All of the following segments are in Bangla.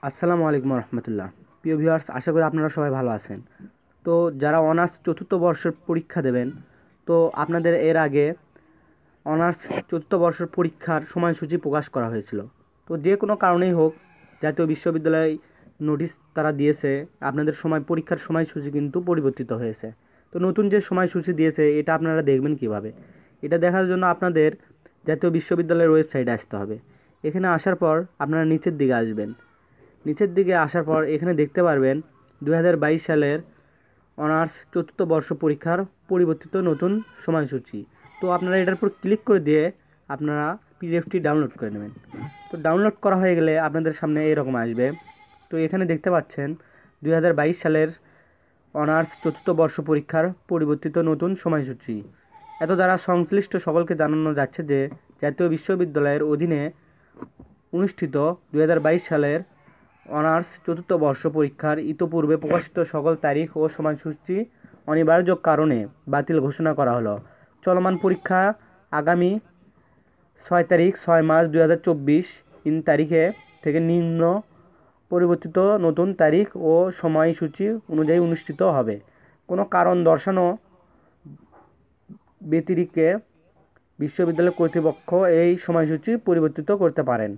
আসসালামু আলাইকুম রহমতুল্লাহ। প্রিয় ভিউয়ার্স, আশা করি আপনারা সবাই ভালো আছেন। তো যারা অনার্স চতুর্থ বর্ষের পরীক্ষা দেবেন, তো আপনাদের এর আগে অনার্স চতুর্থ বর্ষের পরীক্ষার সময়সূচি প্রকাশ করা হয়েছিল। তো যে কোনো কারণেই হোক, জাতীয় বিশ্ববিদ্যালয় নোটিশ তারা দিয়েছে, আপনাদের পরীক্ষার সময়সূচি কিন্তু পরিবর্তিত হয়েছে। তো নতুন যে সময়সূচি দিয়েছে এটা আপনারা দেখবেন কিভাবে? এটা দেখার জন্য আপনাদের জাতীয় বিশ্ববিদ্যালয়ের ওয়েবসাইটে আসতে হবে। এখানে আসার পর আপনারা নিচের দিকে আসবেন। নিচের দিকে আসার পর এখানে দেখতে পারবেন 2022 সালের অনার্স চতুর্থ বর্ষ পরীক্ষার পরিবর্তিত নতুন সময়সূচি। তো আপনারা এটার উপর ক্লিক করে দিয়ে আপনারা পিডিএফটি ডাউনলোড করে নেবেন। তো ডাউনলোড করা হয়ে গেলে আপনাদের সামনে এরকম আসবে। তো এখানে দেখতে পাচ্ছেন 2022 সালের অনার্স চতুর্থ বর্ষ পরীক্ষার পরিবর্তিত নতুন সময়সূচি। এত দ্বারা সংশ্লিষ্ট সকলকে জানানো যাচ্ছে যে জাতীয় বিশ্ববিদ্যালয়ের অধীনে অনুষ্ঠিত 2022 সালের অনার্স চতুর্থ বর্ষ পরীক্ষার ইতোপূর্বে প্রকাশিত সকল তারিখ ও সময়সূচি অনিবার্য কারণে বাতিল ঘোষণা করা হলো। চলমান পরীক্ষা আগামী 6 তারিখ 6 মার্চ 2024 তারিখে থেকে নিম্ন পরিবর্তিত নতুন তারিখ ও সময়সূচি অনুযায়ী অনুষ্ঠিত হবে। কোনো কারণ দর্শানো ব্যতিরেকে বিশ্ববিদ্যালয় কর্তৃপক্ষ এই সময়সূচি পরিবর্তিত করতে পারেন।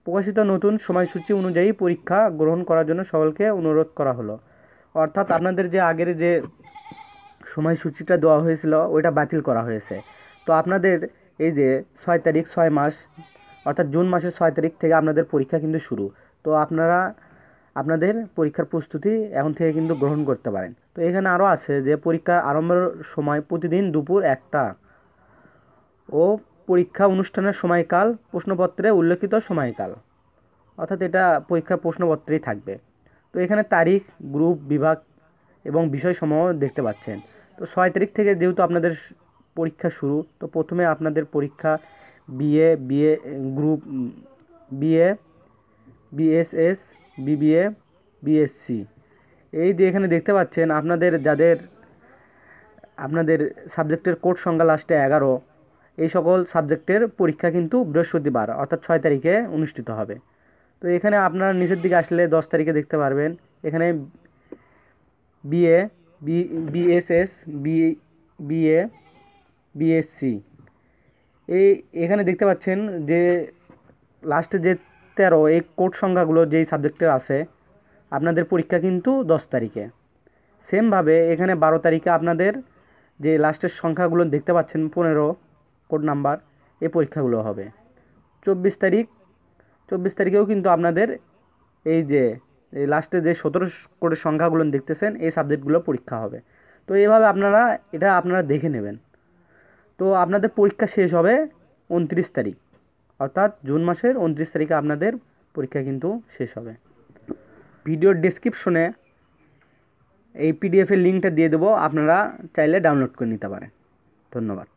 প্রকাশিত নতুন সময়সূচি অনুযায়ী পরীক্ষা গ্রহণ করার জন্য সকলকে অনুরোধ করা হলো। অর্থাৎ আপনাদের যে আগের যে সময়সূচিটা দেওয়া হয়েছিল ওইটা বাতিল করা হয়েছে। তো আপনাদের এই যে 6 তারিখ 6 মাস অর্থাৎ জুন মাসের 6 তারিখ থেকে আপনাদের পরীক্ষা কিন্তু শুরু। তো আপনারা আপনাদের পরীক্ষার প্রস্তুতি এখন থেকে কিন্তু গ্রহণ করতে পারেন। তো এখানে আরও আছে যে পরীক্ষার আরম্ভের সময় প্রতিদিন দুপুর 1টা ও পরীক্ষা অনুষ্ঠানের সময়কাল প্রশ্নপত্রে উল্লেখিত সময়কাল, অর্থাৎ এটা পরীক্ষার প্রশ্নপত্রেই থাকবে। তো এখানে তারিখ, গ্রুপ, বিভাগ এবং বিষয়সমূহ দেখতে পাচ্ছেন। তো 6 তারিখ থেকে যেহেতু আপনাদের পরীক্ষা শুরু, তো প্রথমে আপনাদের পরীক্ষা BA group, BA, BSS, BBA, BSc. এই যে এখানে দেখতে পাচ্ছেন আপনাদের সাবজেক্টের কোড সংখ্যা লাস্টে 11, এই সকল সাবজেক্টের পরীক্ষা কিন্তু বৃহস্পতিবার অর্থাৎ 6 তারিখে অনুষ্ঠিত হবে। তো এখানে আপনারা নিচের দিকে আসলে 10 তারিখে দেখতে পারবেন এখানে বিএ, বিএসএস, বিএ, বিএসসি। এখানে দেখতে পাচ্ছেন যে লাস্টে যে 13 এই কোড সংখ্যাগুলো যেই সাবজেক্টের আছে আপনাদের পরীক্ষা কিন্তু 10 তারিখে। সেমভাবে এখানে 12 তারিখে আপনাদের যে লাস্টের সংখ্যাগুলো দেখতে পাচ্ছেন 15 কোড নাম্বার, এই পরীক্ষাগুলো হবে। 24 তারিখেও কিন্তু আপনাদের এই যে এই লাস্টে যে 17 কোডের সংখ্যাগুলো দেখতেছেন এই সাবজেক্টগুলো পরীক্ষা হবে। তো এইভাবে আপনারা দেখে নেবেন। তো আপনাদের পরীক্ষা শেষ হবে 29 তারিখ, অর্থাৎ জুন মাসের 29 তারিখে আপনাদের পরীক্ষা কিন্তু শেষ হবে। ভিডিওর ডেসক্রিপশনে এই পিডিএফের লিঙ্কটা দিয়ে দেবো, আপনারা চাইলে ডাউনলোড করে নিতে পারেন। ধন্যবাদ।